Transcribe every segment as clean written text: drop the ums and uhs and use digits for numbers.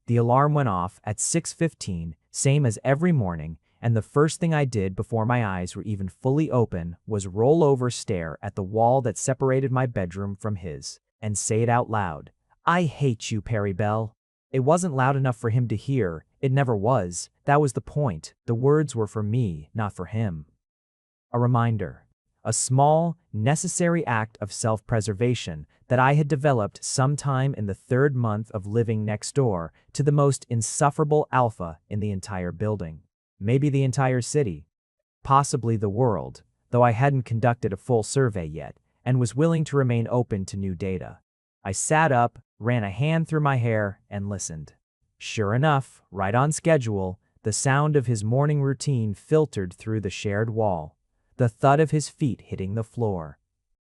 The alarm went off at 6:15, same as every morning, and the first thing I did before my eyes were even fully open was roll over, stare at the wall that separated my bedroom from his, and say it out loud. "I hate you, Perry Bell." It wasn't loud enough for him to hear. It never was. That was the point. The words were for me, not for him. A reminder. A small, necessary act of self-preservation that I had developed sometime in the 3rd month of living next door to the most insufferable alpha in the entire building. Maybe the entire city. Possibly the world, though I hadn't conducted a full survey yet and was willing to remain open to new data. I sat up, ran a hand through my hair, and listened. Sure enough, right on schedule, the sound of his morning routine filtered through the shared wall. The thud of his feet hitting the floor.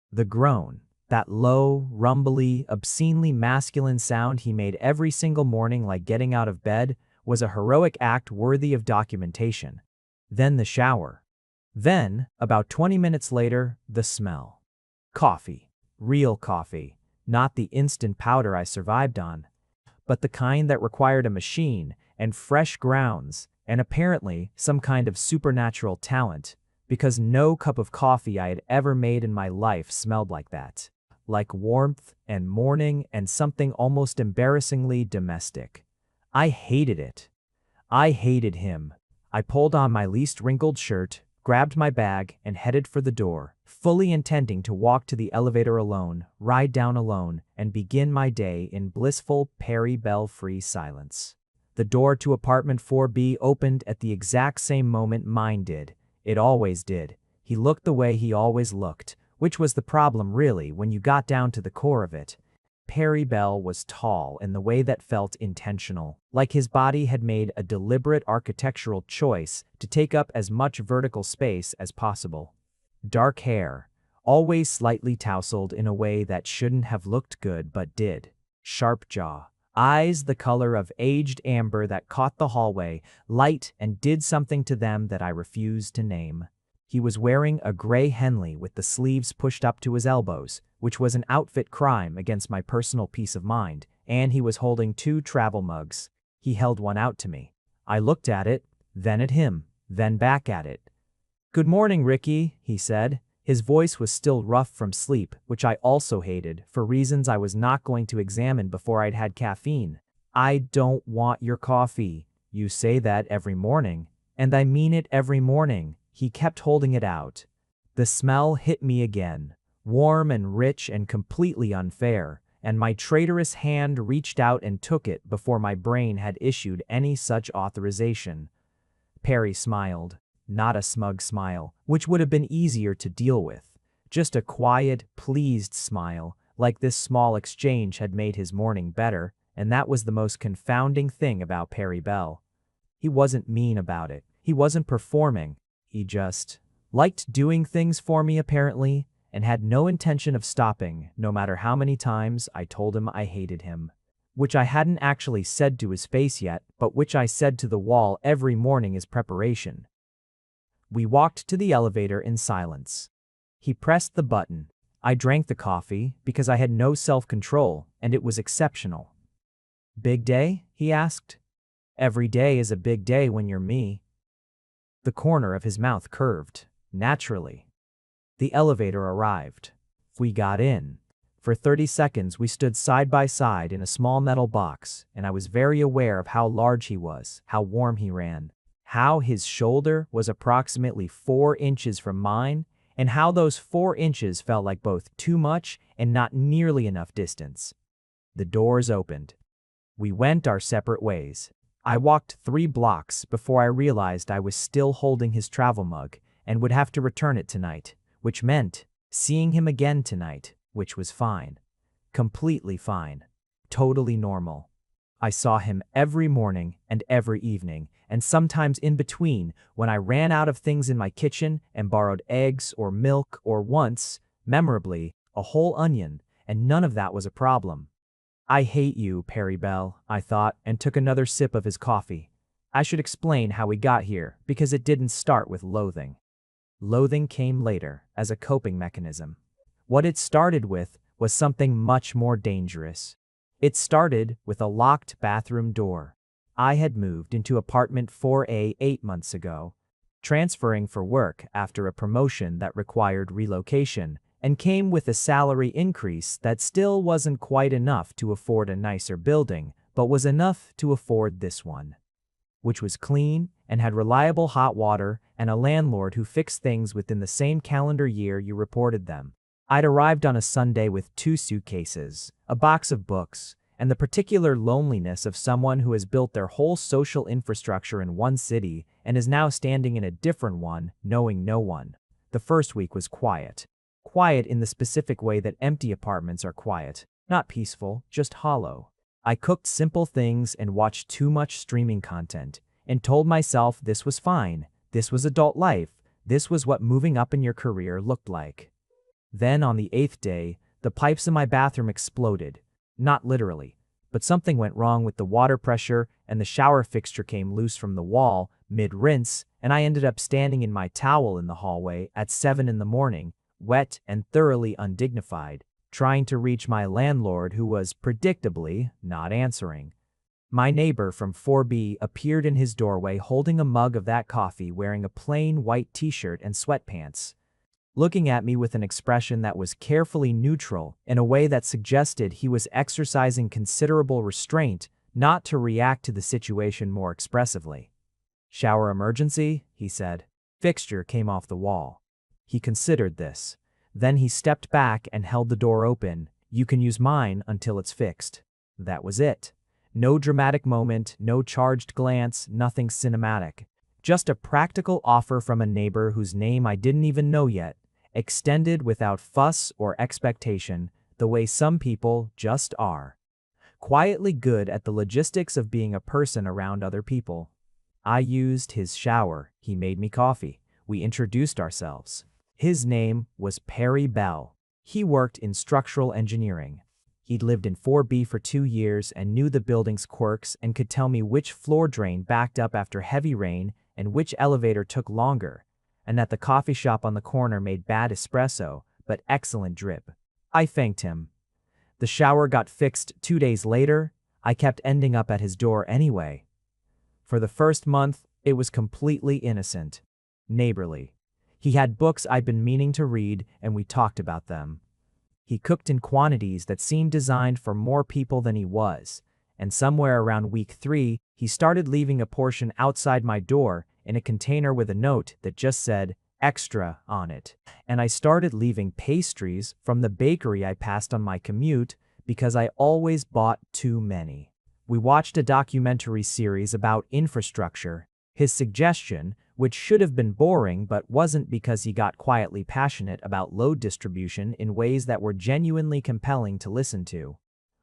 The groan, that low, rumbly, obscenely masculine sound he made every single morning like getting out of bed, was a heroic act worthy of documentation. Then the shower. Then, about 20 minutes later, the smell. Coffee. Real coffee. Not the instant powder I survived on, but the kind that required a machine and fresh grounds and apparently some kind of supernatural talent, because no cup of coffee I had ever made in my life smelled like that. Like warmth and morning and something almost embarrassingly domestic. I hated it. I hated him. I pulled on my least wrinkled shirt, grabbed my bag, and headed for the door, fully intending to walk to the elevator alone, ride down alone, and begin my day in blissful Perry Bell-free silence. The door to apartment 4B opened at the exact same moment mine did. It always did. He looked the way he always looked, which was the problem really when you got down to the core of it. Perry Bell was tall in the way that felt intentional, like his body had made a deliberate architectural choice to take up as much vertical space as possible. Dark hair, always slightly tousled in a way that shouldn't have looked good but did. Sharp jaw. Eyes the color of aged amber that caught the hallway, light and did something to them that I refused to name. He was wearing a gray Henley with the sleeves pushed up to his elbows, which was an outfit crime against my personal peace of mind, and he was holding 2 travel mugs. He held one out to me. I looked at it, then at him, then back at it. "Good morning, Ricky," he said. His voice was still rough from sleep, which I also hated, for reasons I was not going to examine before I'd had caffeine. "I don't want your coffee. You say that every morning." "And I mean it every morning." He kept holding it out. The smell hit me again, warm and rich and completely unfair, and my traitorous hand reached out and took it before my brain had issued any such authorization. Perry smiled. Not a smug smile, which would have been easier to deal with. Just a quiet, pleased smile, like this small exchange had made his morning better, and that was the most confounding thing about Perry Bell. He wasn't mean about it. He wasn't performing. He just liked doing things for me apparently, and had no intention of stopping, no matter how many times I told him I hated him. Which I hadn't actually said to his face yet, but which I said to the wall every morning as preparation. We walked to the elevator in silence. He pressed the button. I drank the coffee because I had no self-control, and it was exceptional. "Big day?" he asked. "Every day is a big day when you're me." The corner of his mouth curved, naturally. The elevator arrived. We got in. For 30 seconds we stood side by side in a small metal box, and I was very aware of how large he was, how warm he ran, how his shoulder was approximately 4 inches from mine, and how those 4 inches felt like both too much and not nearly enough distance. The doors opened. We went our separate ways. I walked 3 blocks before I realized I was still holding his travel mug and would have to return it tonight, which meant seeing him again tonight, which was fine. Completely fine. Totally normal. I saw him every morning and every evening, and sometimes in between when I ran out of things in my kitchen and borrowed eggs or milk or once, memorably, a whole onion, and none of that was a problem. "I hate you, Perry Bell," I thought, and took another sip of his coffee. I should explain how we got here, because it didn't start with loathing. Loathing came later, as a coping mechanism. What it started with was something much more dangerous. It started with a locked bathroom door. I had moved into apartment 4A 8 months ago, transferring for work after a promotion that required relocation and came with a salary increase that still wasn't quite enough to afford a nicer building, but was enough to afford this one, which was clean and had reliable hot water and a landlord who fixed things within the same calendar year you reported them. I'd arrived on a Sunday with 2 suitcases, a box of books, and the particular loneliness of someone who has built their whole social infrastructure in one city and is now standing in a different one, knowing no one. The first week was quiet. Quiet in the specific way that empty apartments are quiet, not peaceful, just hollow. I cooked simple things and watched too much streaming content, and told myself this was fine, this was adult life, this was what moving up in your career looked like. Then on the 8th day, the pipes in my bathroom exploded. Not literally, but something went wrong with the water pressure and the shower fixture came loose from the wall mid-rinse, and I ended up standing in my towel in the hallway at 7 in the morning, wet and thoroughly undignified, trying to reach my landlord who was predictably not answering. My neighbor from 4B appeared in his doorway holding a mug of that coffee, wearing a plain white t-shirt and sweatpants, looking at me with an expression that was carefully neutral in a way that suggested he was exercising considerable restraint not to react to the situation more expressively. "Shower emergency?" he said. Fixture came off the wall. He considered this. Then he stepped back and held the door open. "You can use mine until it's fixed." That was it. No dramatic moment, no charged glance, nothing cinematic. Just a practical offer from a neighbor whose name I didn't even know yet, extended without fuss or expectation, the way some people just are. Quietly good at the logistics of being a person around other people. I used his shower, he made me coffee. We introduced ourselves. His name was Perry Bell. He worked in structural engineering. He'd lived in 4B for 2 years and knew the building's quirks and could tell me which floor drain backed up after heavy rain and which elevator took longer, and that the coffee shop on the corner made bad espresso, but excellent drip. I thanked him. The shower got fixed 2 days later. I kept ending up at his door anyway. For the first month, it was completely innocent, neighborly. He had books I'd been meaning to read, and we talked about them. He cooked in quantities that seemed designed for more people than he was, and somewhere around week 3, he started leaving a portion outside my door in a container with a note that just said, "Extra" on it. And I started leaving pastries from the bakery I passed on my commute because I always bought too many. We watched a documentary series about infrastructure. His suggestion, which should have been boring but wasn't because he got quietly passionate about load distribution in ways that were genuinely compelling to listen to.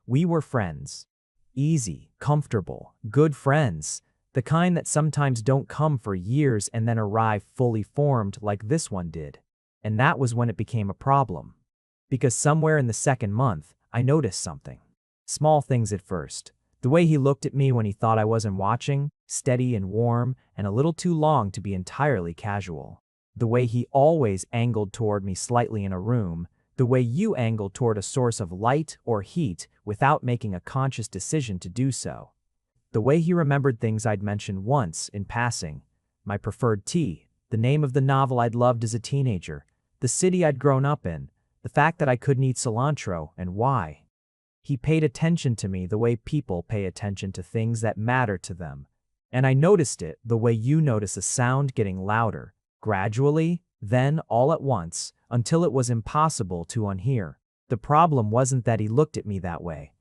We were friends. Easy, comfortable, good friends. The kind that sometimes don't come for years and then arrive fully formed like this one did. And that was when it became a problem. Because somewhere in the second month, I noticed something. Small things at first. The way he looked at me when he thought I wasn't watching, steady and warm, and a little too long to be entirely casual. The way he always angled toward me slightly in a room, the way you angle toward a source of light or heat without making a conscious decision to do so. The way he remembered things I'd mentioned once in passing. My preferred tea, the name of the novel I'd loved as a teenager, the city I'd grown up in, the fact that I couldn't eat cilantro and why. He paid attention to me the way people pay attention to things that matter to them. And I noticed it the way you notice a sound getting louder, gradually, then all at once, until it was impossible to unhear. The problem wasn't that he looked at me that way.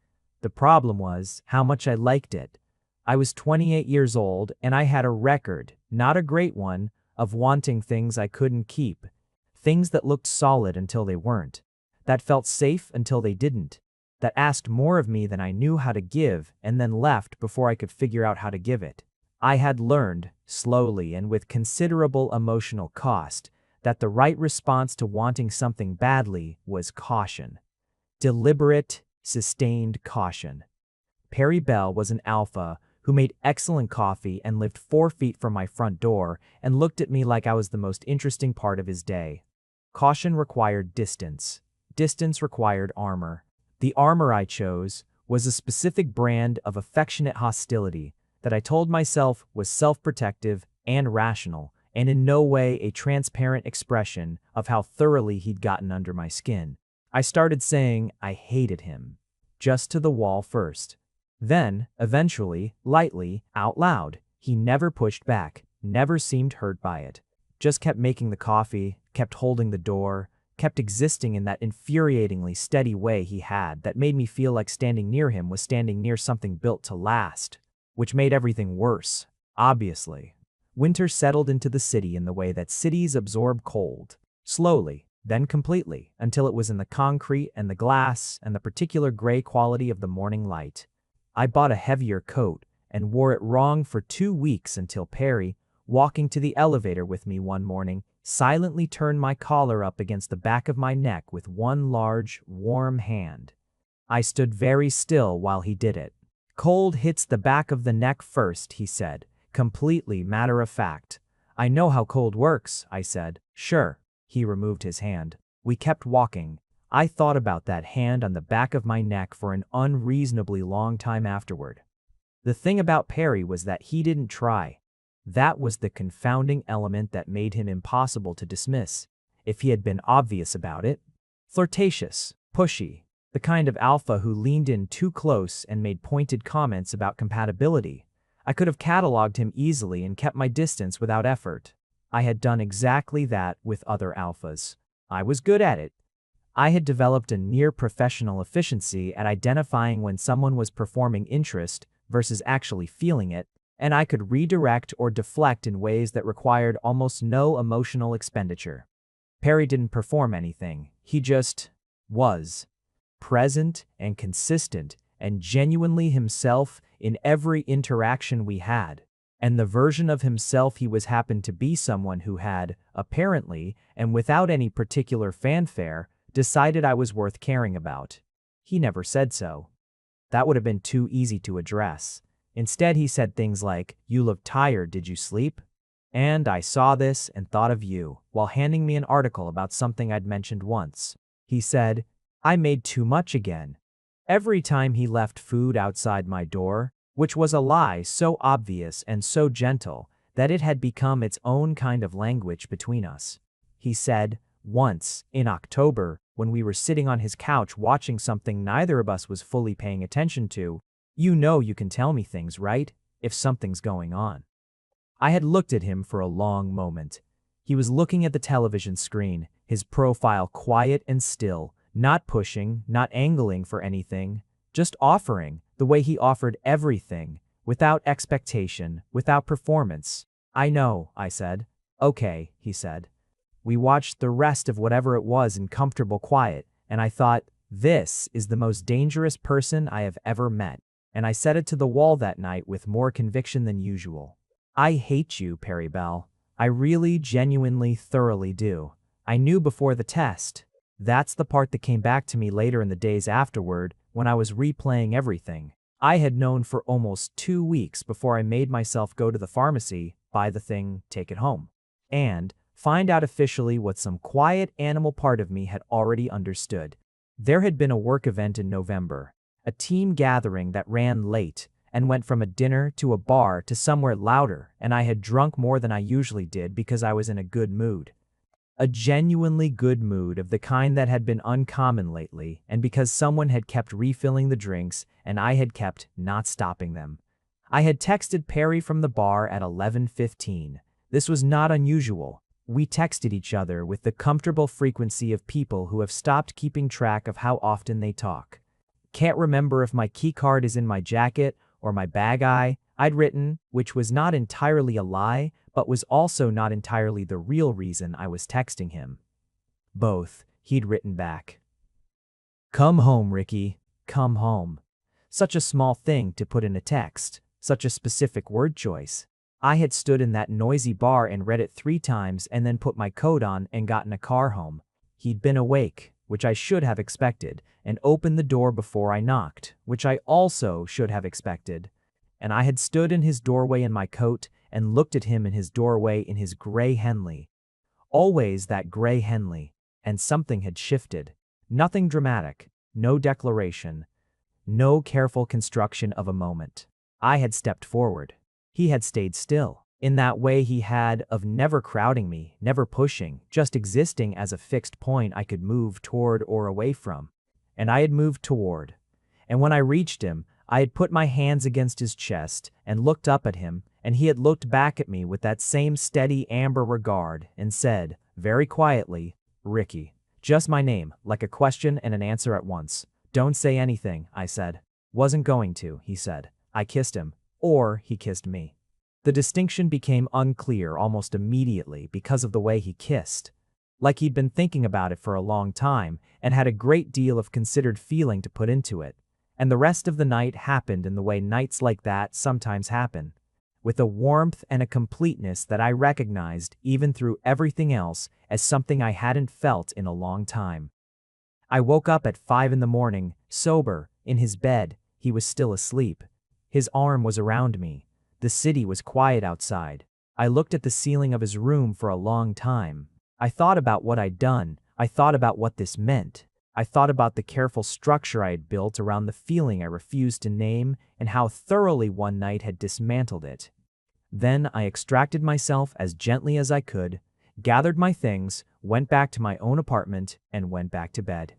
The problem was how much I liked it. I was 28 years old and I had a record, not a great one, of wanting things I couldn't keep. Things that looked solid until they weren't. That felt safe until they didn't. That asked more of me than I knew how to give and then left before I could figure out how to give it. I had learned, slowly and with considerable emotional cost, that the right response to wanting something badly was caution. Deliberate, sustained caution. Perry Bell was an alpha who made excellent coffee and lived 4 feet from my front door and looked at me like I was the most interesting part of his day. Caution required distance. Distance required armor. The armor I chose was a specific brand of affectionate hostility that I told myself was self-protective and rational, and in no way a transparent expression of how thoroughly he'd gotten under my skin. I started saying I hated him, just to the wall first. Then, eventually, lightly, out loud. He never pushed back, never seemed hurt by it. Just kept making the coffee, kept holding the door, kept existing in that infuriatingly steady way he had that made me feel like standing near him was standing near something built to last, which made everything worse, obviously. Winter settled into the city in the way that cities absorb cold, slowly, then completely, until it was in the concrete and the glass and the particular gray quality of the morning light. I bought a heavier coat and wore it wrong for 2 weeks until Perry, walking to the elevator with me one morning, silently turned my collar up against the back of my neck with one large, warm hand. I stood very still while he did it. "Cold hits the back of the neck first," he said, completely matter of fact. "I know how cold works," I said. "Sure." He removed his hand. We kept walking. I thought about that hand on the back of my neck for an unreasonably long time afterward. The thing about Perry was that he didn't try. That was the confounding element that made him impossible to dismiss. If he had been obvious about it, flirtatious, pushy, the kind of alpha who leaned in too close and made pointed comments about compatibility, I could have cataloged him easily and kept my distance without effort. I had done exactly that with other alphas. I was good at it. I had developed a near-professional efficiency at identifying when someone was performing interest versus actually feeling it, and I could redirect or deflect in ways that required almost no emotional expenditure. Perry didn't perform anything. He just was. Present and consistent and genuinely himself in every interaction we had. And the version of himself he was happened to be someone who had, apparently, and without any particular fanfare, decided I was worth caring about. He never said so. That would have been too easy to address. Instead, he said things like, "You look tired, did you sleep?" And "I saw this and thought of you," while handing me an article about something I'd mentioned once. He said, "I made too much again." Every time he left food outside my door, which was a lie so obvious and so gentle that it had become its own kind of language between us. He said, once, in October, when we were sitting on his couch watching something neither of us was fully paying attention to, "You know you can tell me things, right? If something's going on." I had looked at him for a long moment. He was looking at the television screen, his profile quiet and still, not pushing, not angling for anything, just offering, the way he offered everything, without expectation, without performance. "I know," I said. "Okay," he said. We watched the rest of whatever it was in comfortable quiet, and I thought, this is the most dangerous person I have ever met. And I said it to the wall that night with more conviction than usual. "I hate you, Perry Bell. I really, genuinely, thoroughly do. I knew before the test." That's the part that came back to me later in the days afterward when I was replaying everything. I had known for almost 2 weeks before I made myself go to the pharmacy, buy the thing, take it home, and find out officially what some quiet animal part of me had already understood. There had been a work event in November, a team gathering that ran late and went from a dinner to a bar to somewhere louder, and I had drunk more than I usually did because I was in a good mood. A genuinely good mood of the kind that had been uncommon lately, and because someone had kept refilling the drinks and I had kept not stopping them. I had texted Perry from the bar at 11:15. This was not unusual. We texted each other with the comfortable frequency of people who have stopped keeping track of how often they talk. "Can't remember if my keycard is in my jacket or my bag I'd written, which was not entirely a lie, but was also not entirely the real reason I was texting him. Both, he'd written back. "Come home, Ricky. Come home." Such a small thing to put in a text, such a specific word choice. I had stood in that noisy bar and read it 3 times and then put my coat on and got in a car home. He'd been awake, which I should have expected, and opened the door before I knocked, which I also should have expected. And I had stood in his doorway in my coat and looked at him in his doorway in his gray Henley. Always that gray Henley, and something had shifted. Nothing dramatic, no declaration. no careful construction of a moment. I had stepped forward. He had stayed still. In that way he had of never crowding me, never pushing, just existing as a fixed point I could move toward or away from. And I had moved toward. And when I reached him, I had put my hands against his chest and looked up at him, and he had looked back at me with that same steady amber regard and said, very quietly, "Ricky." Just my name, like a question and an answer at once. "Don't say anything," I said. "Wasn't going to," he said. I kissed him, or he kissed me. The distinction became unclear almost immediately because of the way he kissed. Like he'd been thinking about it for a long time and had a great deal of considered feeling to put into it. And the rest of the night happened in the way nights like that sometimes happen, with a warmth and a completeness that I recognized even through everything else as something I hadn't felt in a long time. I woke up at 5 in the morning, sober, in his bed. He was still asleep. His arm was around me. The city was quiet outside. I looked at the ceiling of his room for a long time. I thought about what I'd done. I thought about what this meant. I thought about the careful structure I had built around the feeling I refused to name and how thoroughly one night had dismantled it. Then I extracted myself as gently as I could, gathered my things, went back to my own apartment, and went back to bed.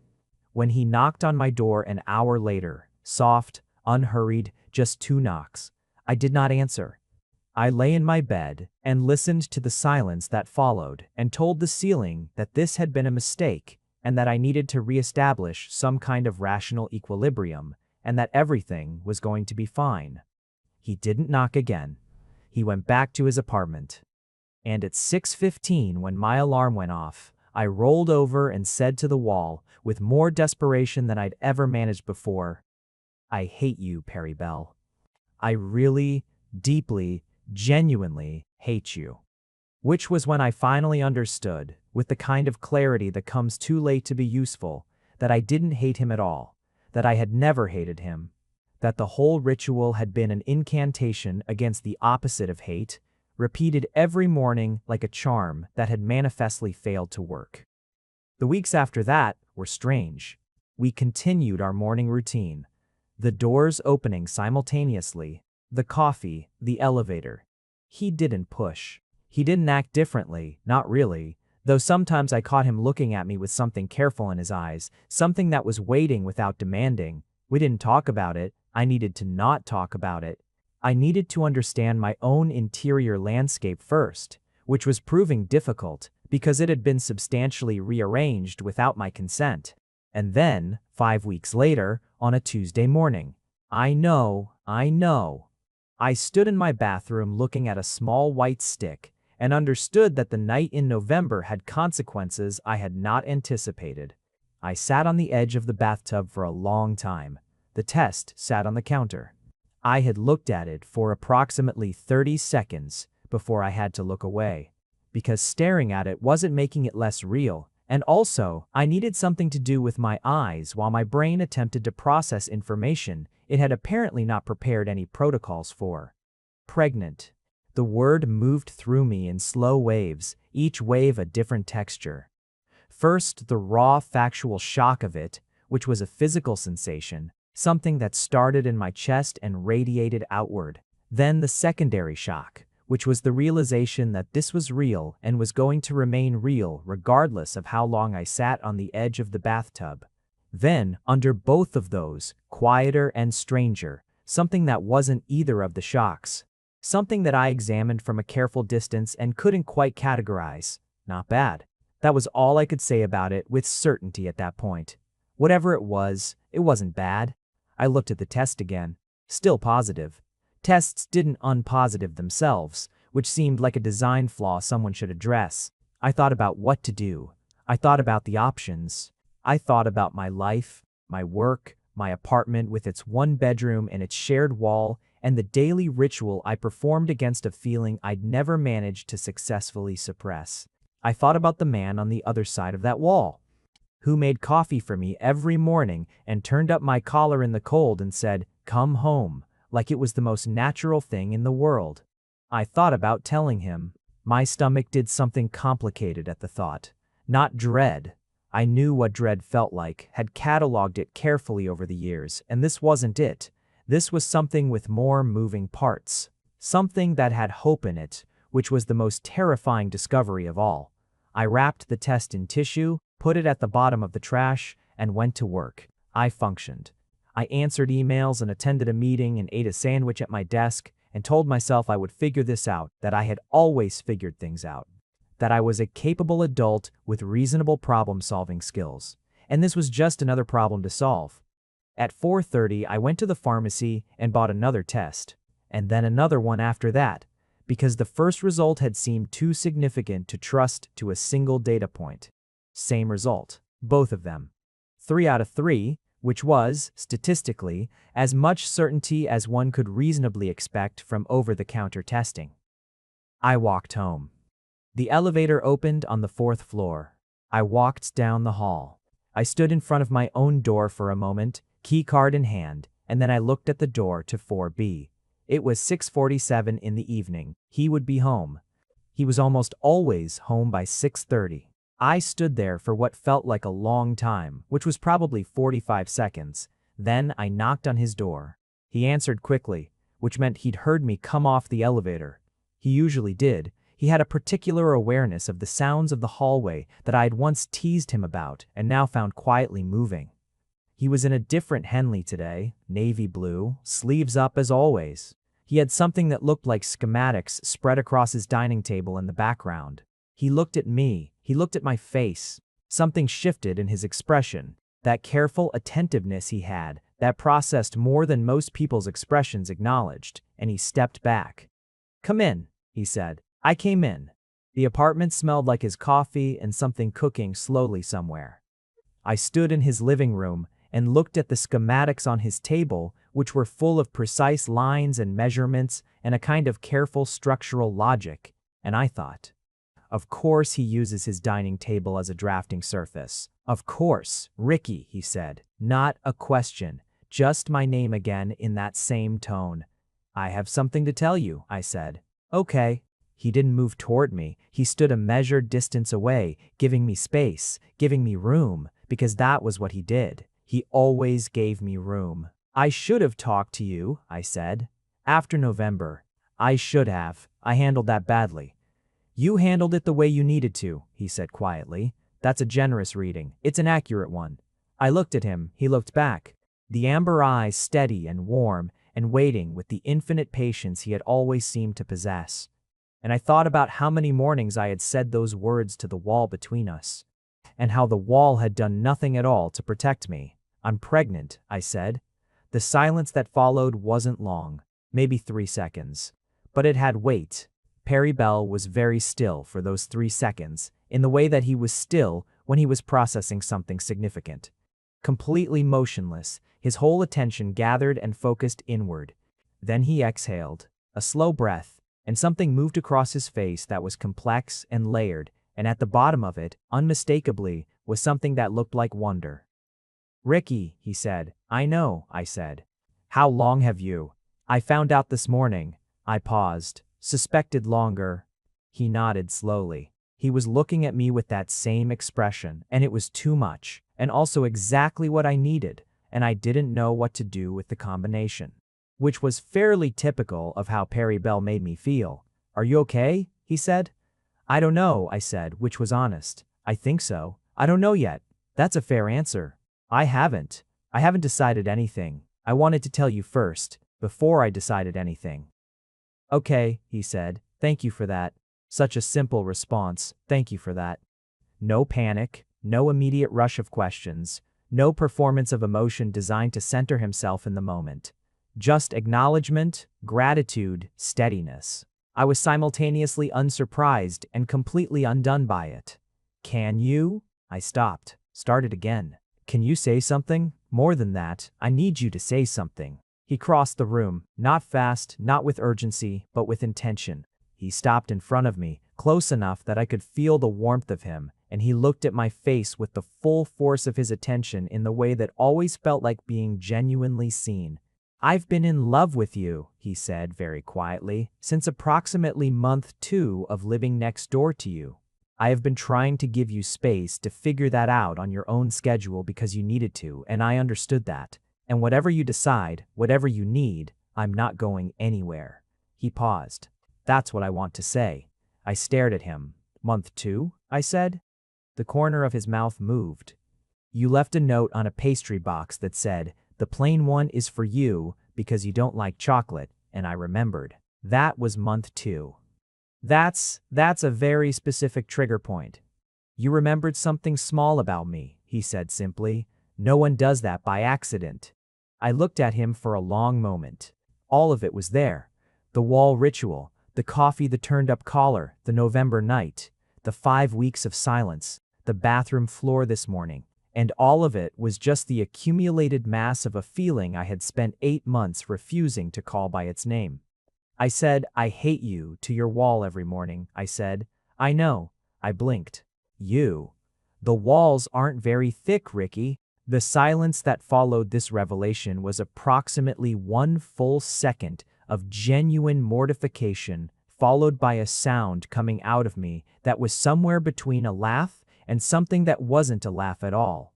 When he knocked on my door an hour later, soft, unhurried, just 2 knocks, I did not answer. I lay in my bed and listened to the silence that followed and told the ceiling that this had been a mistake and that I needed to reestablish some kind of rational equilibrium and that everything was going to be fine. He didn't knock again. He went back to his apartment. And at 6:15, when my alarm went off, I rolled over and said to the wall, with more desperation than I'd ever managed before, "I hate you, Perry Bell. I really, deeply, genuinely hate you." Which was when I finally understood, with the kind of clarity that comes too late to be useful, that I didn't hate him at all, that I had never hated him, that the whole ritual had been an incantation against the opposite of hate, repeated every morning like a charm that had manifestly failed to work. The weeks after that were strange. We continued our morning routine. The doors opening simultaneously, the coffee, the elevator. He didn't push. He didn't act differently, not really, though sometimes I caught him looking at me with something careful in his eyes, something that was waiting without demanding. We didn't talk about it. I needed to not talk about it. I needed to understand my own interior landscape first, which was proving difficult because it had been substantially rearranged without my consent. And then, 5 weeks later, on a Tuesday morning, I stood in my bathroom looking at a small white stick and understood that the night in November had consequences I had not anticipated. I sat on the edge of the bathtub for a long time. The test sat on the counter. I had looked at it for approximately 30 seconds before I had to look away, because staring at it wasn't making it less real, and also I needed something to do with my eyes while my brain attempted to process information it had apparently not prepared any protocols for. Pregnant. The word moved through me in slow waves, each wave a different texture. First, the raw factual shock of it, which was a physical sensation, something that started in my chest and radiated outward. Then the secondary shock, which was the realization that this was real and was going to remain real regardless of how long I sat on the edge of the bathtub. Then, under both of those, quieter and stranger, something that wasn't either of the shocks. Something that I examined from a careful distance and couldn't quite categorize. Not bad. That was all I could say about it with certainty at that point. Whatever it wasn't bad. I looked at the test again. Still positive. Tests didn't unpositive themselves, which seemed like a design flaw someone should address. I thought about what to do. I thought about the options. I thought about my life, my work, my apartment with its 1 bedroom and its shared wall, and the daily ritual I performed against a feeling I'd never managed to successfully suppress. I thought about the man on the other side of that wall, who made coffee for me every morning and turned up my collar in the cold and said, "Come home," like it was the most natural thing in the world. I thought about telling him. My stomach did something complicated at the thought. Not dread, I knew what dread felt like, had cataloged it carefully over the years, and this wasn't it. This was something with more moving parts. Something that had hope in it, which was the most terrifying discovery of all. I wrapped the test in tissue, put it at the bottom of the trash, and went to work. I functioned. I answered emails and attended a meeting and ate a sandwich at my desk and told myself I would figure this out, that I had always figured things out. That I was a capable adult with reasonable problem-solving skills. And this was just another problem to solve. At 4:30, I went to the pharmacy and bought another test. And then another one after that, because the first result had seemed too significant to trust to a single data point. Same result, both of them. 3 out of 3, which was, statistically, as much certainty as one could reasonably expect from over-the-counter testing. I walked home. The elevator opened on the 4th floor. I walked down the hall. I stood in front of my own door for a moment, key card in hand, and then I looked at the door to 4B. It was 6:47 in the evening. He would be home. He was almost always home by 6:30. I stood there for what felt like a long time, which was probably 45 seconds. Then I knocked on his door. He answered quickly, which meant he'd heard me come off the elevator. He usually did. He had a particular awareness of the sounds of the hallway that I had once teased him about and now found quietly moving. He was in a different Henley today, navy blue, sleeves up as always. He had something that looked like schematics spread across his dining table in the background. He looked at me. He looked at my face. Something shifted in his expression. That careful attentiveness he had, that processed more than most people's expressions acknowledged, and he stepped back. "Come in," he said. I came in. The apartment smelled like his coffee and something cooking slowly somewhere. I stood in his living room and looked at the schematics on his table, which were full of precise lines and measurements and a kind of careful structural logic, and I thought, of course he uses his dining table as a drafting surface. Of course, Ricky, he said. Not a question. Just my name again in that same tone. I have something to tell you, I said. Okay. He didn't move toward me. He stood a measured distance away, giving me space, giving me room, because that was what he did. He always gave me room. I should have talked to you, I said. After November. I should have. I handled that badly. You handled it the way you needed to, he said quietly. That's a generous reading. It's an accurate one. I looked at him. He looked back. The amber eyes steady and warm and waiting with the infinite patience he had always seemed to possess. And I thought about how many mornings I had said those words to the wall between us, and how the wall had done nothing at all to protect me. I'm pregnant, I said. The silence that followed wasn't long, maybe 3 seconds. But it had weight. Perry Bell was very still for those 3 seconds, in the way that he was still when he was processing something significant. Completely motionless, his whole attention gathered and focused inward. Then he exhaled, a slow breath, and something moved across his face that was complex and layered, and at the bottom of it, unmistakably, was something that looked like wonder. Ricky, he said. I know, I said. How long have you? I found out this morning. I paused. Suspected longer. He nodded slowly. He was looking at me with that same expression, and it was too much, and also exactly what I needed, and I didn't know what to do with the combination. Which was fairly typical of how Perry Bell made me feel. Are you okay? He said. I don't know, I said, which was honest. I think so. I don't know yet. That's a fair answer. I haven't decided anything. I wanted to tell you first, before I decided anything. Okay, he said. Thank you for that. Such a simple response. Thank you for that. No panic, no immediate rush of questions, no performance of emotion designed to center himself in the moment. Just acknowledgement, gratitude, steadiness. I was simultaneously unsurprised and completely undone by it. Can you? I stopped, started again. Can you say something? More than that, I need you to say something. He crossed the room, not fast, not with urgency, but with intention. He stopped in front of me, close enough that I could feel the warmth of him, and he looked at my face with the full force of his attention in the way that always felt like being genuinely seen. I've been in love with you, he said very quietly, since approximately month 2 of living next door to you. I have been trying to give you space to figure that out on your own schedule because you needed to, and I understood that. And whatever you decide, whatever you need, I'm not going anywhere." He paused. "That's what I want to say." I stared at him. "Month 2?" I said. The corner of his mouth moved. "You left a note on a pastry box that said, 'The plain one is for you because you don't like chocolate,'" and I remembered. That was month 2. That's a very specific trigger point. "You remembered something small about me," he said simply. "No one does that by accident." I looked at him for a long moment. All of it was there. The wall ritual, the coffee, the turned-up collar, the November night, the 5 weeks of silence, the bathroom floor this morning. And all of it was just the accumulated mass of a feeling I had spent 8 months refusing to call by its name. I said, "I hate you," to your wall every morning. I said, "I know." I blinked. "You. The walls aren't very thick, Ricky." The silence that followed this revelation was approximately 1 full second of genuine mortification, followed by a sound coming out of me that was somewhere between a laugh and something that wasn't a laugh at all.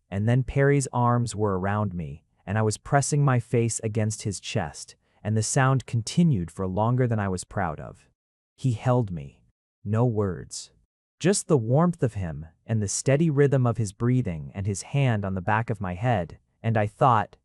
And then Perry's arms were around me, and I was pressing my face against his chest, and the sound continued for longer than I was proud of. He held me. No words. Just the warmth of him and the steady rhythm of his breathing and his hand on the back of my head, and I thought,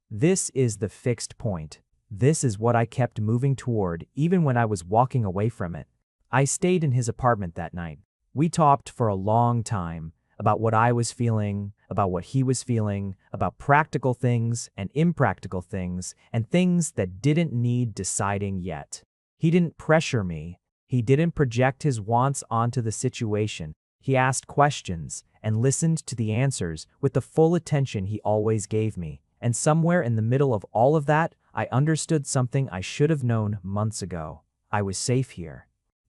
this is the fixed point. This is what I kept moving toward even when I was walking away from it. I stayed in his apartment that night. We talked for a long time about what I was feeling, about what he was feeling, about practical things and impractical things, and things that didn't need deciding yet. He didn't pressure me. He didn't project his wants onto the situation. He asked questions and listened to the answers with the full attention he always gave me. And somewhere in the middle of all of that, I understood something I should have known months ago. I was safe here.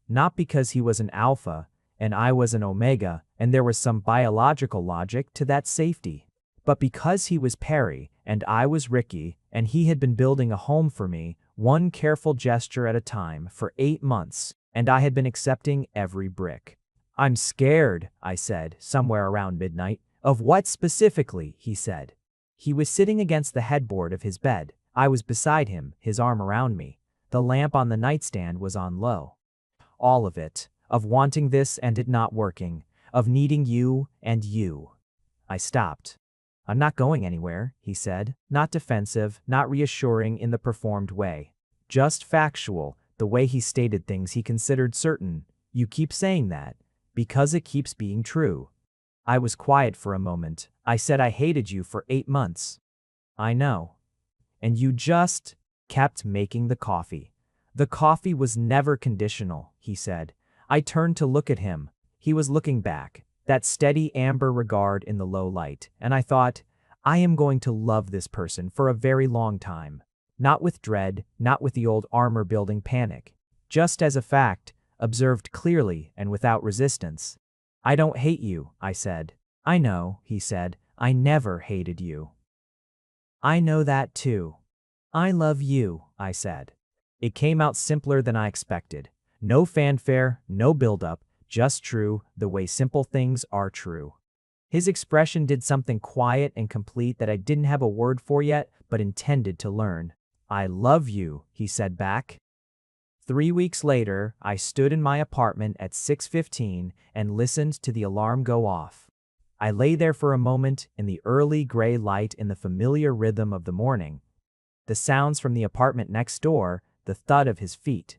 Not because he was an alpha and I was an omega and there was some biological logic to that safety, but because he was Perry and I was Ricky and he had been building a home for me, one careful gesture at a time for 8 months, and I had been accepting every brick. "I'm scared," I said, somewhere around midnight. "Of what specifically?" he said. He was sitting against the headboard of his bed. I was beside him, his arm around me. The lamp on the nightstand was on low. "All of it. Of wanting this and it not working. Of needing you and you." I stopped. "I'm not going anywhere," he said. Not defensive, not reassuring in the performed way. Just factual, the way he stated things he considered certain. "You keep saying that, because it keeps being true." I was quiet for a moment. I said, "I hated you for 8 months." "I know." "And you just kept making the coffee." "The coffee was never conditional," he said. I turned to look at him. He was looking back, that steady amber regard in the low light, and I thought, I am going to love this person for a very long time. Not with dread, not with the old armor-building panic. Just as a fact, observed clearly and without resistance. "I don't hate you," I said. "I know," he said. "I never hated you." "I know that too." "I love you," I said. It came out simpler than I expected. No fanfare, no build-up, just true, the way simple things are true. His expression did something quiet and complete that I didn't have a word for yet, but intended to learn. "I love you," he said back. 3 weeks later, I stood in my apartment at 6:15 and listened to the alarm go off. I lay there for a moment in the early gray light in the familiar rhythm of the morning. The sounds from the apartment next door, the thud of his feet.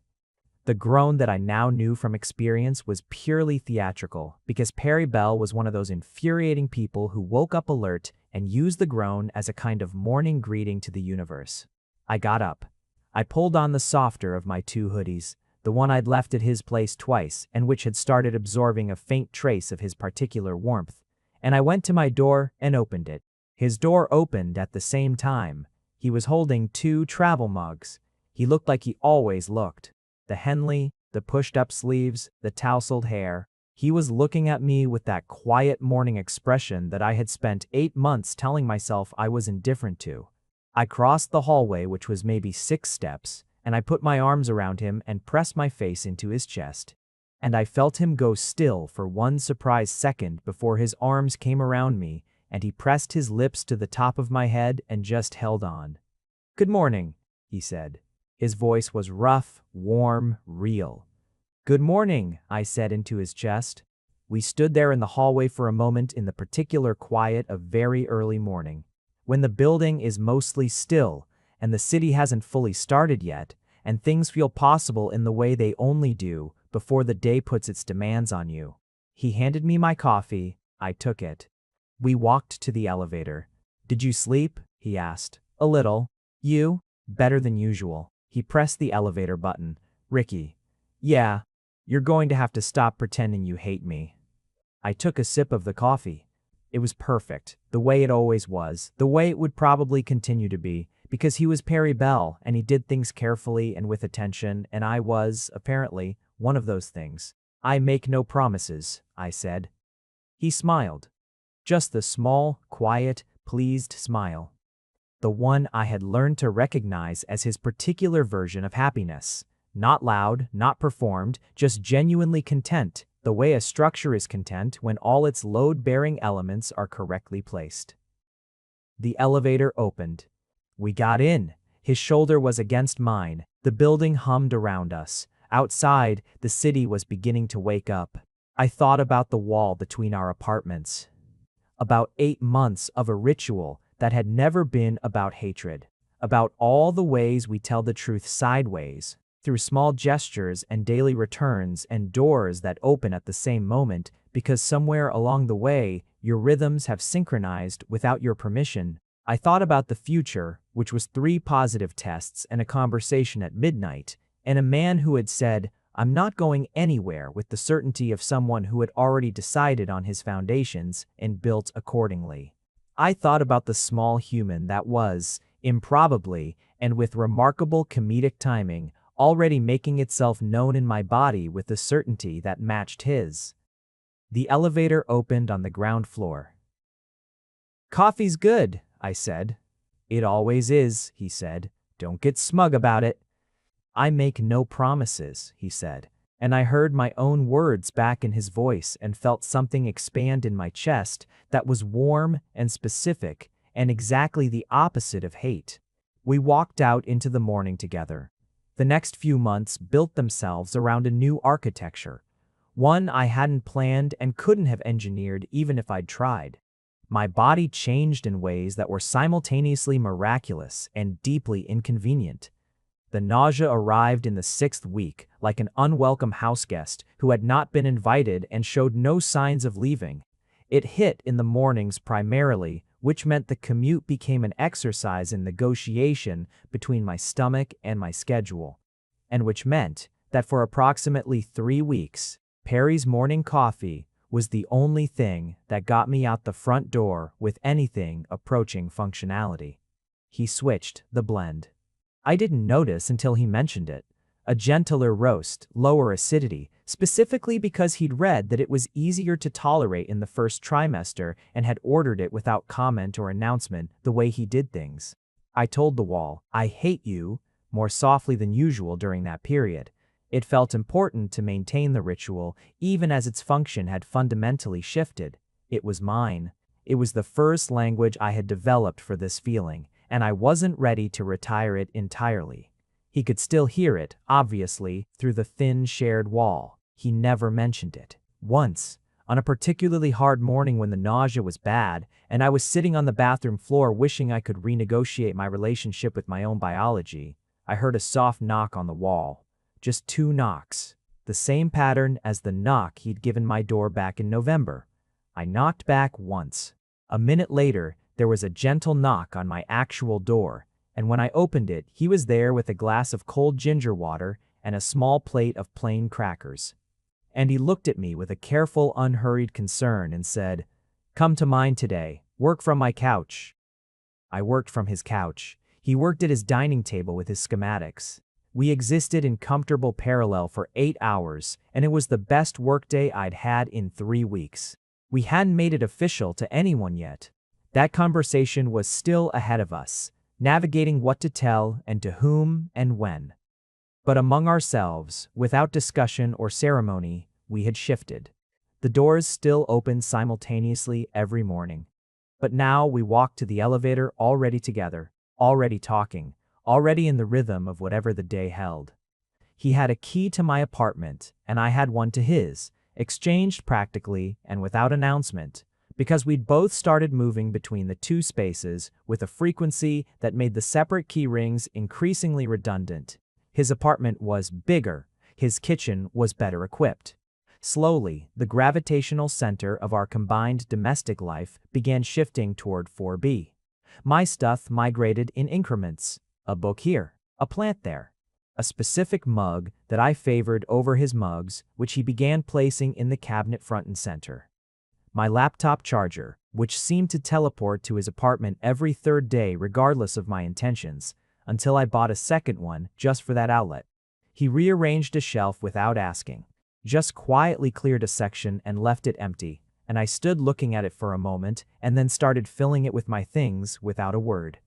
The groan that I now knew from experience was purely theatrical, because Perry Bell was one of those infuriating people who woke up alert and used the groan as a kind of morning greeting to the universe. I got up. I pulled on the softer of my 2 hoodies, the one I'd left at his place twice and which had started absorbing a faint trace of his particular warmth, and I went to my door and opened it. His door opened at the same time. He was holding 2 travel mugs. He looked like he always looked. The Henley, the pushed-up sleeves, the tousled hair. He was looking at me with that quiet morning expression that I had spent 8 months telling myself I was indifferent to. I crossed the hallway, which was maybe 6 steps, and I put my arms around him and pressed my face into his chest. and I felt him go still for one surprised second before his arms came around me and he pressed his lips to the top of my head and just held on. "Good morning," he said. His voice was rough, warm, real. "Good morning," I said into his chest. We stood there in the hallway for a moment in the particular quiet of very early morning, when the building is mostly still and the city hasn't fully started yet, and things feel possible in the way they only do before the day puts its demands on you. He handed me my coffee. I took it. We walked to the elevator. "Did you sleep?" he asked. "A little. You?" "Better than usual." He pressed the elevator button. "Ricky." "Yeah. You're going to have to stop pretending you hate me." I took a sip of the coffee. It was perfect, the way it always was, the way it would probably continue to be, because he was Perry Bell and he did things carefully and with attention, and I was, apparently, one of those things. "I make no promises," I said. He smiled. Just the small, quiet, pleased smile. The one I had learned to recognize as his particular version of happiness. Not loud, not performed, just genuinely content, the way a structure is content when all its load-bearing elements are correctly placed. The elevator opened. We got in. His shoulder was against mine. The building hummed around us. Outside, the city was beginning to wake up. I thought about the wall between our apartments. About 8 months of a ritual that had never been about hatred. About all the ways we tell the truth sideways, through small gestures and daily returns and doors that open at the same moment because somewhere along the way your rhythms have synchronized without your permission. I thought about the future, which was 3 positive tests and a conversation at midnight, and a man who had said, "I'm not going anywhere," with the certainty of someone who had already decided on his foundations and built accordingly. I thought about the small human that was, improbably, and with remarkable comedic timing, already making itself known in my body with a certainty that matched his. The elevator opened on the ground floor. "Coffee's good," I said. "It always is," he said. "Don't get smug about it." "I make no promises," he said, and I heard my own words back in his voice and felt something expand in my chest that was warm and specific and exactly the opposite of hate. We walked out into the morning together. The next few months built themselves around a new architecture, one I hadn't planned and couldn't have engineered even if I'd tried. My body changed in ways that were simultaneously miraculous and deeply inconvenient. The nausea arrived in the 6th week, like an unwelcome houseguest who had not been invited and showed no signs of leaving. It hit in the mornings primarily, which meant the commute became an exercise in negotiation between my stomach and my schedule, and which meant that for approximately 3 weeks, Perry's morning coffee was the only thing that got me out the front door with anything approaching functionality. He switched the blend. I didn't notice until he mentioned it. A gentler roast, lower acidity, specifically because he'd read that it was easier to tolerate in the first trimester and had ordered it without comment or announcement the way he did things. I told the wall, "I hate you," more softly than usual during that period. It felt important to maintain the ritual, even as its function had fundamentally shifted. It was mine. It was the first language I had developed for this feeling, and I wasn't ready to retire it entirely. He could still hear it, obviously, through the thin shared wall. He never mentioned it. Once, on a particularly hard morning when the nausea was bad, and I was sitting on the bathroom floor wishing I could renegotiate my relationship with my own biology, I heard a soft knock on the wall. Just 2 knocks. The same pattern as the knock he'd given my door back in November. I knocked back once. A minute later, there was a gentle knock on my actual door, and when I opened it, he was there with a glass of cold ginger water and a small plate of plain crackers. And he looked at me with a careful, unhurried concern and said, "Come to mine today. Work from my couch." I worked from his couch. He worked at his dining table with his schematics. We existed in comfortable parallel for 8 hours, and it was the best workday I'd had in 3 weeks. We hadn't made it official to anyone yet. That conversation was still ahead of us, navigating what to tell and to whom and when. But among ourselves, without discussion or ceremony, we had shifted. The doors still opened simultaneously every morning. But now we walked to the elevator already together, already talking, already in the rhythm of whatever the day held. He had a key to my apartment, and I had one to his, exchanged practically and without announcement, because we'd both started moving between the two spaces with a frequency that made the separate key rings increasingly redundant. His apartment was bigger, his kitchen was better equipped. Slowly, the gravitational center of our combined domestic life began shifting toward 4B. My stuff migrated in increments, a book here, a plant there, a specific mug that I favored over his mugs, which he began placing in the cabinet front and center. My laptop charger, which seemed to teleport to his apartment every third day regardless of my intentions, until I bought a second one just for that outlet. He rearranged a shelf without asking, just quietly cleared a section and left it empty, and I stood looking at it for a moment and then started filling it with my things without a word.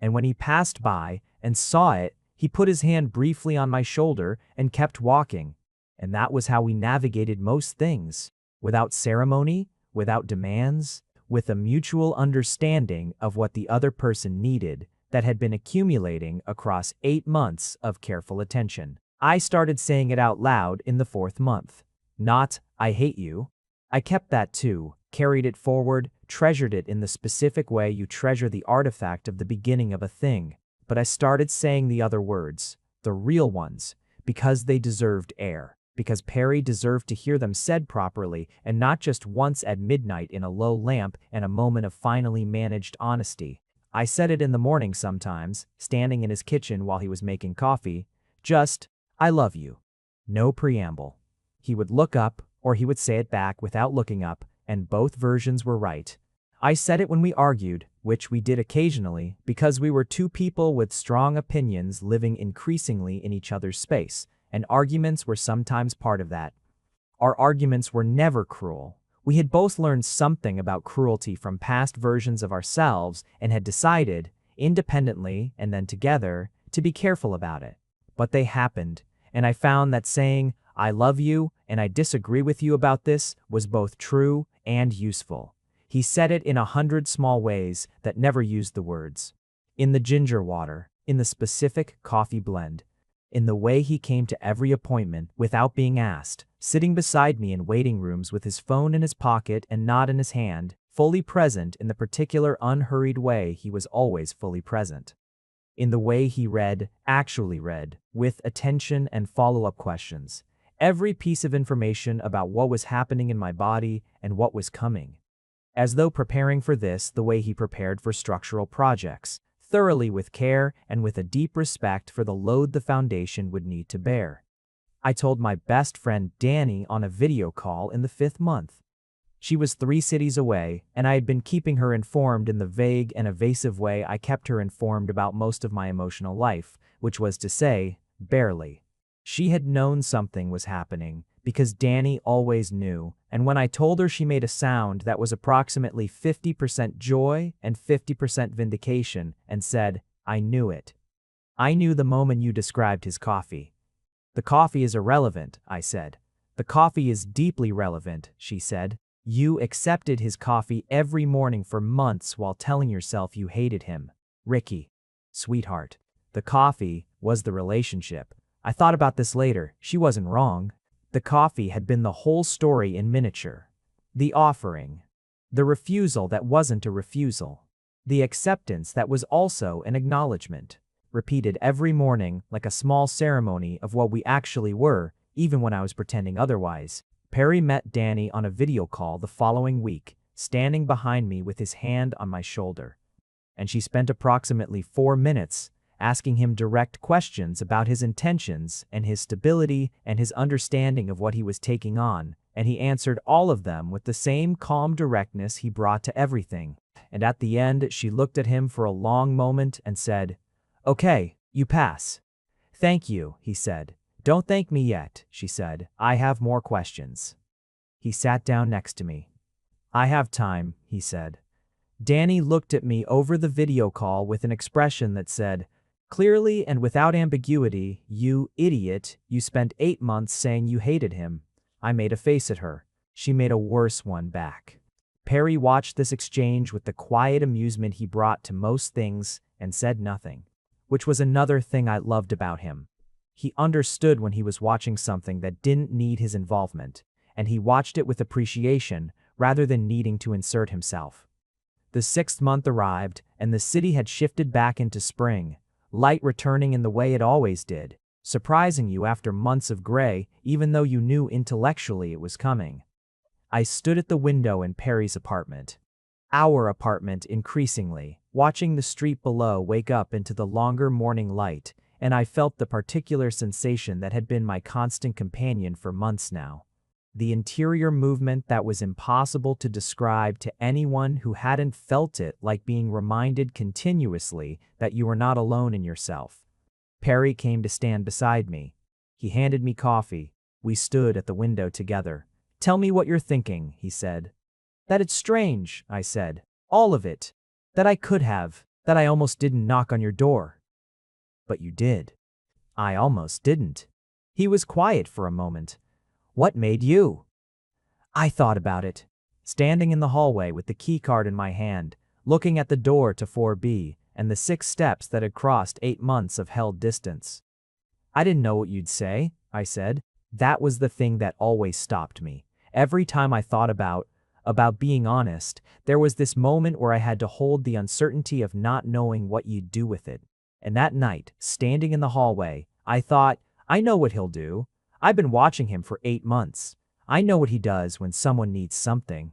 And when he passed by and saw it, he put his hand briefly on my shoulder and kept walking, and that was how we navigated most things, without ceremony, without demands, with a mutual understanding of what the other person needed that had been accumulating across 8 months of careful attention. I started saying it out loud in the 4th month. Not, "I hate you." I kept that too, carried it forward, treasured it in the specific way you treasure the artifact of the beginning of a thing. But I started saying the other words, the real ones, because they deserved air, because Perry deserved to hear them said properly and not just once at midnight in a low lamp and a moment of finally managed honesty. I said it in the morning sometimes, standing in his kitchen while he was making coffee, just, "I love you." No preamble. He would look up, or he would say it back without looking up, and both versions were right. I said it when we argued, which we did occasionally, because we were two people with strong opinions living increasingly in each other's space, and arguments were sometimes part of that. Our arguments were never cruel. We had both learned something about cruelty from past versions of ourselves and had decided, independently and then together, to be careful about it. But they happened, and I found that saying, "I love you and I disagree with you about this" was both true and useful. He said it in 100 small ways that never used the words. In the ginger water, in the specific coffee blend, in the way he came to every appointment without being asked, sitting beside me in waiting rooms with his phone in his pocket and not in his hand, fully present in the particular unhurried way he was always fully present. In the way he read, actually read, with attention and follow-up questions, every piece of information about what was happening in my body and what was coming. As though preparing for this the way he prepared for structural projects, thoroughly with care and with a deep respect for the load the foundation would need to bear. I told my best friend Danny on a video call in the 5th month. She was 3 cities away, and I had been keeping her informed in the vague and evasive way I kept her informed about most of my emotional life, which was to say, barely. She had known something was happening, because Danny always knew, and when I told her she made a sound that was approximately 50% joy and 50% vindication and said, "I knew it." I knew the moment you described his coffee. "The coffee is irrelevant," I said. "The coffee is deeply relevant," she said. "You accepted his coffee every morning for months while telling yourself you hated him." Ricky. Sweetheart. The coffee was the relationship. I thought about this later. She wasn't wrong. The coffee had been the whole story in miniature. The offering. The refusal that wasn't a refusal. The acceptance that was also an acknowledgement. Repeated every morning like a small ceremony of what we actually were, even when I was pretending otherwise. Perry met Danny on a video call the following week, standing behind me with his hand on my shoulder. And she spent approximately 4 minutes asking him direct questions about his intentions and his stability and his understanding of what he was taking on, and he answered all of them with the same calm directness he brought to everything. And at the end, she looked at him for a long moment and said, "Okay, you pass." "Thank you," he said. "Don't thank me yet," she said. "I have more questions." He sat down next to me. "I have time," he said. Danny looked at me over the video call with an expression that said, "Clearly and without ambiguity, you idiot, you spent 8 months saying you hated him. I made a face at her. She made a worse one back. Perry watched this exchange with the quiet amusement he brought to most things and said nothing, which was another thing I loved about him. He understood when he was watching something that didn't need his involvement, and he watched it with appreciation rather than needing to insert himself. The sixth month arrived, and the city had shifted back into spring, light returning in the way it always did, surprising you after months of gray, even though you knew intellectually it was coming. I stood at the window in Perry's apartment. Our apartment increasingly, watching the street below wake up into the longer morning light, and I felt the particular sensation that had been my constant companion for months now. The interior movement that was impossible to describe to anyone who hadn't felt it, like being reminded continuously that you were not alone in yourself. Perry came to stand beside me. He handed me coffee. We stood at the window together. "Tell me what you're thinking," he said. "That it's strange," I said. "All of it. That I almost didn't knock on your door." "But you did." "I almost didn't." He was quiet for a moment. "What made you?" I thought about it, standing in the hallway with the key card in my hand, looking at the door to 4B and the 6 steps that had crossed 8 months of held distance. "I didn't know what you'd say," I said. That was the thing that always stopped me. Every time I thought about being honest, there was this moment where I had to hold the uncertainty of not knowing what you'd do with it. And that night, standing in the hallway, I thought, I know what he'll do. I've been watching him for 8 months. I know what he does when someone needs something.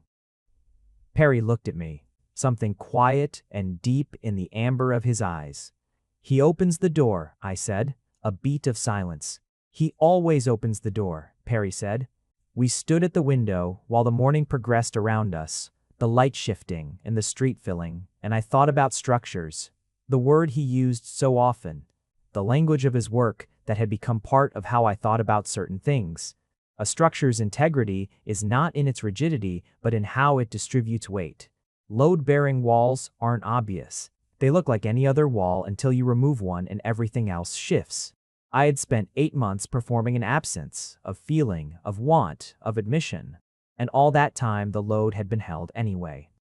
Perry looked at me, something quiet and deep in the amber of his eyes. "He opens the door," I said. A beat of silence. "He always opens the door," Perry said. We stood at the window while the morning progressed around us, the light shifting and the street filling, and I thought about structures, the word he used so often, the language of his work that had become part of how I thought about certain things. A structure's integrity is not in its rigidity, but in how it distributes weight. Load-bearing walls aren't obvious. They look like any other wall until you remove one and everything else shifts. I had spent 8 months performing an absence of feeling, of want, of admission, and all that time the load had been held anyway.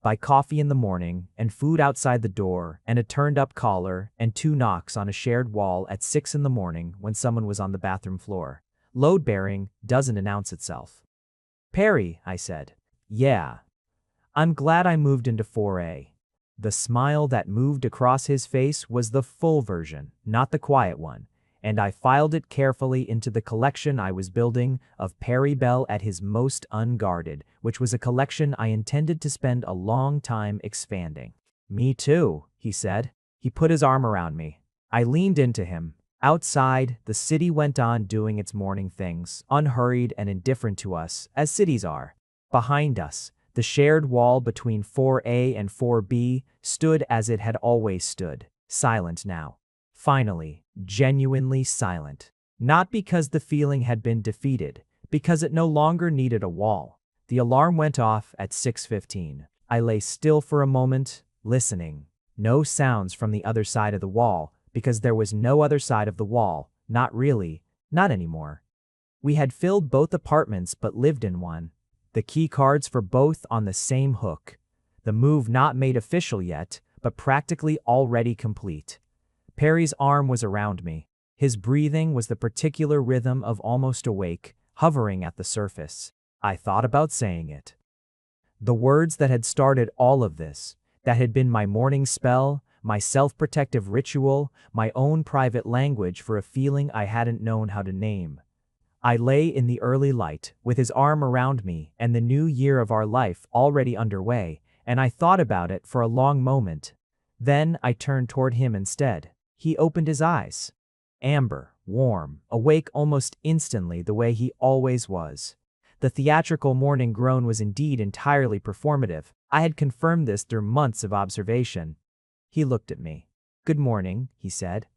By coffee in the morning, and food outside the door, and a turned-up collar, and 2 knocks on a shared wall at 6 in the morning when someone was on the bathroom floor. Load-bearing doesn't announce itself. "Perry," I said. "Yeah. I'm glad I moved into 4A. The smile that moved across his face was the full version, not the quiet one, and I filed it carefully into the collection I was building of Perry Bell at his most unguarded, which was a collection I intended to spend a long time expanding. "Me too," he said. He put his arm around me. I leaned into him. Outside, the city went on doing its morning things, unhurried and indifferent to us, as cities are. Behind us, the shared wall between 4A and 4B stood as it had always stood, silent now. Finally, genuinely silent. Not because the feeling had been defeated, because it no longer needed a wall. The alarm went off at 6:15. I lay still for a moment, listening. No sounds from the other side of the wall, because there was no other side of the wall. Not really, not anymore. We had filled both apartments but lived in one. The key cards for both on the same hook. The move not made official yet, but practically already complete. Perry's arm was around me. His breathing was the particular rhythm of almost awake, hovering at the surface. I thought about saying it. The words that had started all of this, that had been my morning spell, my self-protective ritual, my own private language for a feeling I hadn't known how to name. I lay in the early light, with his arm around me and the new year of our life already underway, and I thought about it for a long moment. Then I turned toward him instead. He opened his eyes. Amber, warm, awake almost instantly the way he always was. The theatrical morning groan was indeed entirely performative. I had confirmed this through months of observation. He looked at me. "Good morning," he said.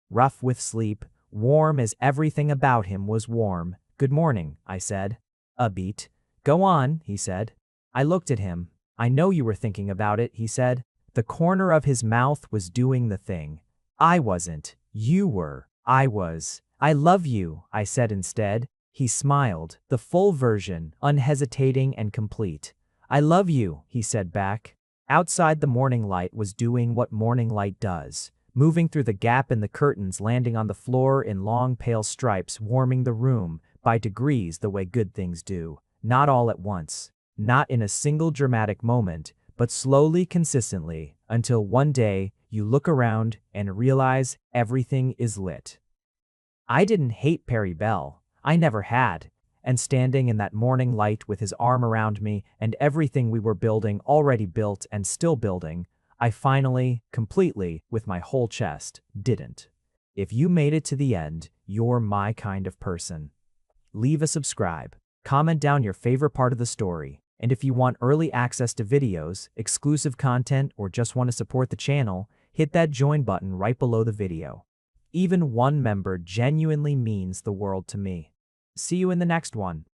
Rough with sleep, warm as everything about him was warm. "Good morning," I said. A beat. "Go on," he said. I looked at him. "I know you were thinking about it," he said. The corner of his mouth was doing the thing. "I wasn't. You were. I was. I love you," I said instead. He smiled, the full version, unhesitating and complete. I love you, he said back. Outside, the morning light was doing what morning light does, moving through the gap in the curtains, landing on the floor in long pale stripes, warming the room by degrees the way good things do. Not all at once, not in a single dramatic moment, but slowly, consistently, until one day you look around and realize everything is lit. I didn't hate Perry Bell. I never had. And standing in that morning light with his arm around me and everything we were building already built and still building, I finally, completely, with my whole chest, didn't. If you made it to the end, you're my kind of person. Leave a subscribe. Comment down your favorite part of the story. And if you want early access to videos, exclusive content, or just want to support the channel, hit that join button right below the video. Even one member genuinely means the world to me. See you in the next one.